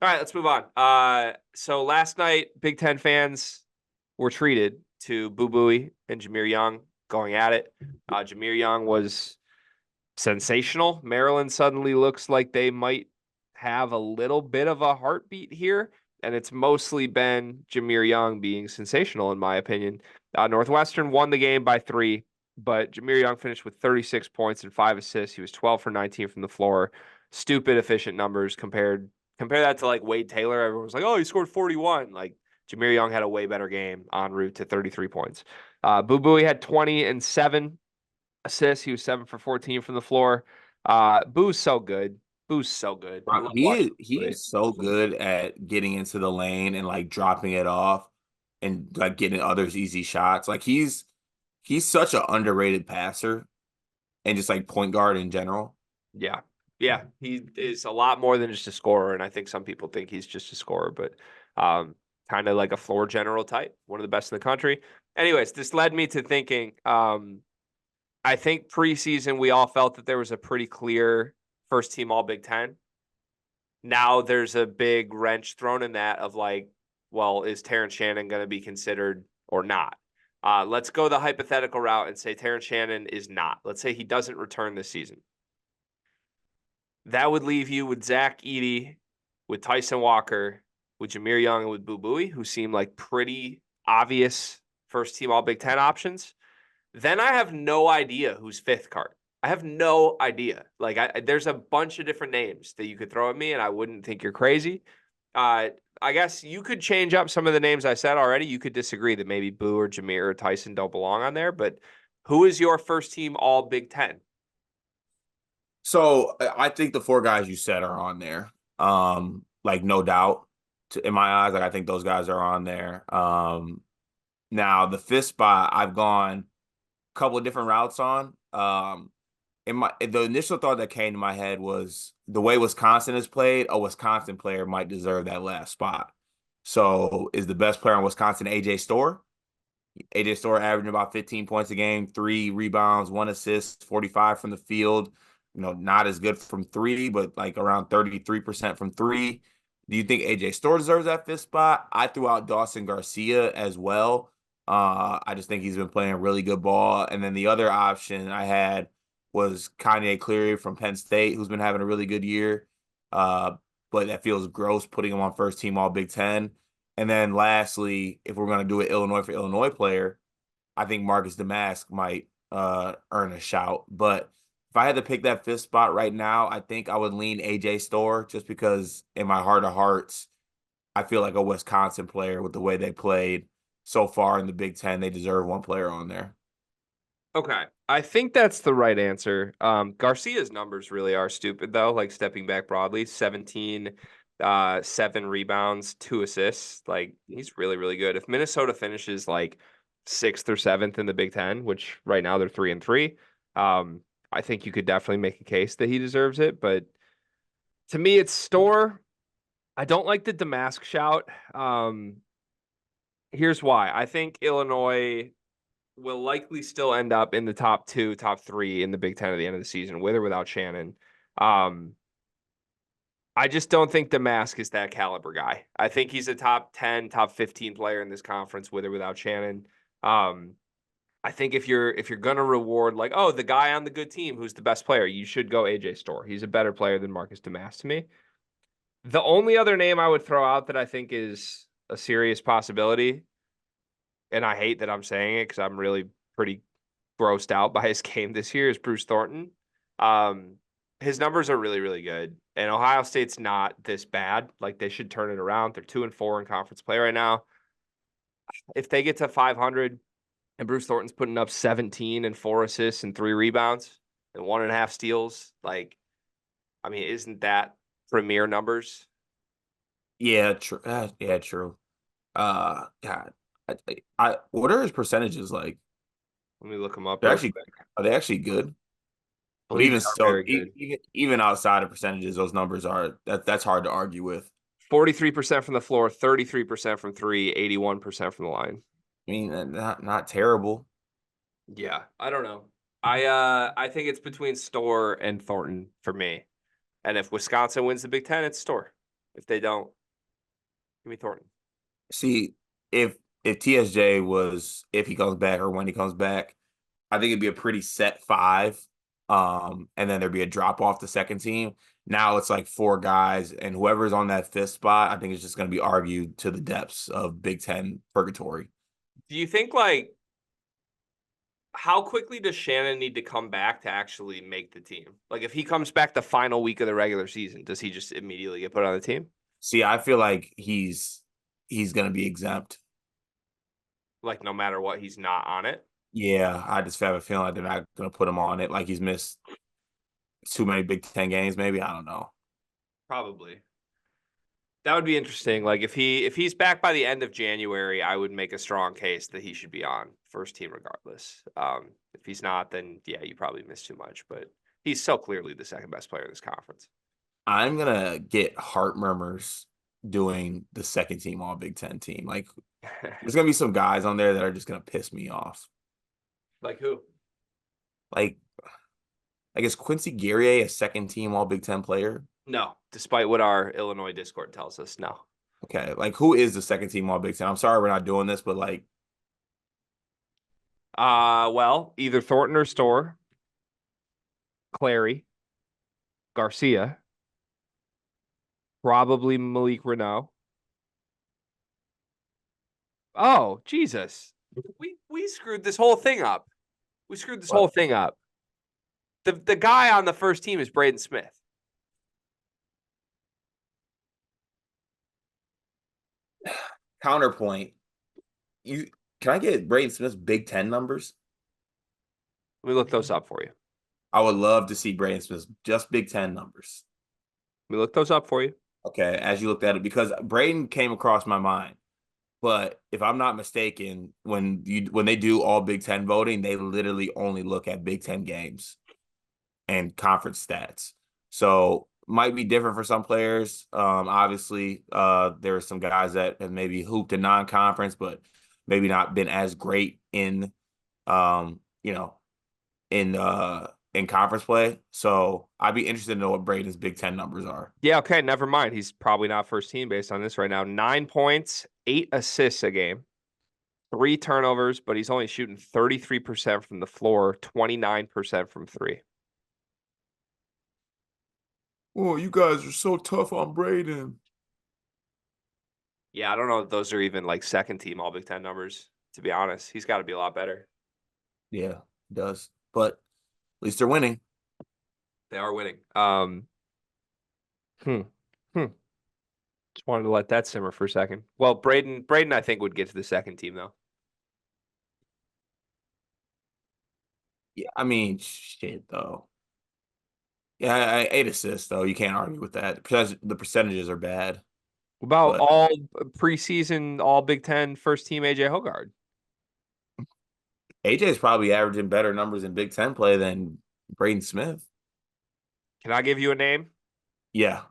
All right, let's move on. So last night, Big Ten fans were treated to Boo Buie and Jameer Young going at it. Jameer Young was sensational. Maryland suddenly looks like they might have a little bit of a heartbeat here, and it's mostly been Jameer Young being sensational, in my opinion. Northwestern won the game by 3, but Jameer Young finished with 36 points and 5 assists. He was 12 for 19 from the floor. Stupid efficient numbers compare that to like Wade Taylor. Everyone was like, "Oh, he scored 41." Like Jameer Young had a way better game en route to 33 points. Boo Buie had 20 and 7 assists. He was 7 for 14 from the floor. Boo's so good. Boo's so good. I Bro, love He watching is Boo he Buie. is so good at getting into the lane and like dropping it off and like getting others easy shots. Like he's such an underrated passer and just like point guard in general. Yeah. Yeah. He is a lot more than just a scorer. And I think some people think he's just a scorer, but kind of like a floor general type, one of the best in the country. Anyways, this led me to thinking I think preseason we all felt that there was a pretty clear first team all Big Ten. Now there's a big wrench thrown in that of like, well, is Terrence Shannon going to be considered or not? Let's go the hypothetical route and say Terrence Shannon is not. Let's say he doesn't return this season. That would leave you with Zach Edey, with Tyson Walker, with Jameer Young, and with Boo Buie, who seem like pretty obvious first team all Big Ten options. Then I have no idea who's fifth card. I have no idea. Like, there's a bunch of different names that you could throw at me, and I wouldn't think you're crazy. Uh, I guess you could change up some of the names I said already. You could disagree that maybe Boo or Jameer or Tyson don't belong on there, but who is your first team all Big Ten? So I think the four guys you said are on there. Like no doubt in my eyes, like I think those guys are on there. Now the fifth spot I've gone a couple of different routes on. The initial thought that came to my head was the way Wisconsin has played, a Wisconsin player might deserve that last spot. So is the best player on Wisconsin AJ Storr? AJ Storr averaging about 15 points a game, 3 rebounds, 1 assist, 45 from the field. Not as good from three, but like around 33% from three. Do you think AJ Storr deserves that fifth spot? I threw out Dawson Garcia as well. I just think he's been playing really good ball. And then the other option I had was Kanye Cleary from Penn State, who's been having a really good year. Uh, but that feels gross putting him on first team All Big Ten. And then lastly, if we're going to do an Illinois for Illinois player, I think Marcus Damask might earn a shout. But if I had to pick that fifth spot right now, I think I would lean AJ Storr just because in my heart of hearts, I feel like a Wisconsin player with the way they played so far in the Big Ten, they deserve one player on there. Okay. I think that's the right answer. Garcia's numbers really are stupid though, like stepping back broadly, 17, 7 rebounds, 2 assists. Like he's really, really good. If Minnesota finishes like 6th or 7th in the Big Ten, which right now they're 3-3, I think you could definitely make a case that he deserves it. But to me, it's Store. I don't like the Damask shout. Here's why. I think Illinois will likely still end up in the top 2, top 3 in the Big Ten at the end of the season, with or without Shannon. Um, I just don't think Damask is that caliber guy. I think he's a top 10, top 15 player in this conference, with or without Shannon. Um, I think if you're gonna reward like, oh, the guy on the good team who's the best player, you should go AJ Storr. He's a better player than Marcus Damask to me. The only other name I would throw out that I think is a serious possibility, and I hate that I'm saying it because I'm really pretty grossed out by his game this year, is Bruce Thornton. Um, his numbers are really, really good. And Ohio State's not this bad. Like they should turn it around. They're 2-4 in conference play right now. If they get to 500 and Bruce Thornton's putting up 17 and 4 assists and 3 rebounds and 1.5 steals, like, I mean, isn't that premier numbers? Yeah, true. Yeah, true. God, what are his percentages like? Let me look him up They're real actually quick. I are they actually good? But believe they even are so, very good. even outside of percentages, those numbers are that's hard to argue with. 43% from the floor, 33% from three, 81% from the line. I mean, not terrible. Yeah, I don't know. I think it's between Store and Thornton for me. And if Wisconsin wins the Big Ten, it's Store. If they don't, give me Thornton. See, if TSJ was if he comes back or when he comes back, I think it'd be a pretty set five. And then there'd be a drop off the second team. Now it's like four guys, and whoever's on that fifth spot, I think it's just going to be argued to the depths of Big Ten purgatory. Do you think like how quickly does Shannon need to come back to actually make the team? Like if he comes back the final week of the regular season, does he just immediately get put on the team? See, I feel like he's going to be exempt. Like no matter what, he's not on it. Yeah, I just have a feeling like they're not going to put him on it. Like he's missed too many Big Ten games, maybe. I don't know. Probably. That would be interesting. Like if he's back by the end of January, I would make a strong case that he should be on first team regardless. If he's not, then yeah, you probably missed too much. But he's so clearly the second best player in this conference. I'm gonna get heart murmurs doing the second team All Big Ten team. Like, there's gonna be some guys on there that are just gonna piss me off. Like who? Like, I guess Quincy Guerrier, a second team All Big Ten player. No, despite what our Illinois Discord tells us, no. Okay, like who is the second team All Big Ten? I'm sorry we're not doing this, but like, Well, either Thornton or Storr, Clary, Garcia, probably Malik Renault. Oh, Jesus. We screwed this whole thing up. We screwed this what? whole thing up. The guy on the first team is Braden Smith. Counterpoint. You can I get Braden Smith's Big Ten numbers? Let me look those up for you. I would love to see Braden Smith's just Big Ten numbers. Let me look those up for you. Okay, as you looked at it, because Braden came across my mind. But if I'm not mistaken, when they do all Big Ten voting, they literally only look at Big Ten games and conference stats. So might be different for some players. Obviously, there are some guys that have maybe hooped in non-conference, but maybe not been as great in, you know, in conference play. So I'd be interested to know what Braden's Big Ten numbers are. Yeah, okay, never mind. He's probably not first team based on this right now. 9 points, 8 assists a game, 3 turnovers, but he's only shooting 33% from the floor, 29% from three. Oh, you guys are so tough on Braden. Yeah, I don't know if those are even like second team All Big Ten numbers, to be honest. He's got to be a lot better. Yeah, it does. But at least they're winning. They are winning. Hmm. Hmm. Just wanted to let that simmer for a second. Well, Braden, I think would get to the second team though. Yeah, I mean, shit though. Yeah, 8 assists though. You can't argue with that. The percentages are bad. About But all preseason, all Big Ten first team AJ Hogard. AJ is probably averaging better numbers in Big Ten play than Braden Smith. Can I give you a name? Yeah.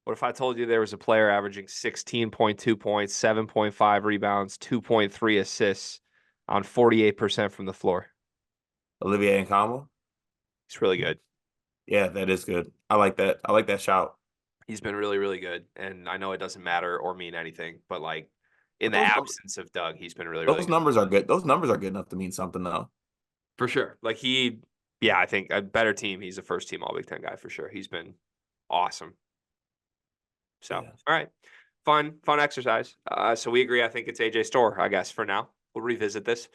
What if I told you there was a player averaging 16.2 points, 7.5 rebounds, 2.3 assists on 48% from the floor? Olivier Nkama. He's really good. Yeah, that is good. I like that. I like that shout. He's been really, really good. And I know it doesn't matter or mean anything, but like in But the absence of Doug, he's been really, really those good. numbers are good. Those numbers are good enough to mean something though. For sure. Like yeah, I think a better team. He's a first team All Big Ten guy for sure. He's been awesome. So, Yeah. all right. Fun exercise. So we agree. I think it's AJ Storr, I guess, for now. We'll revisit this.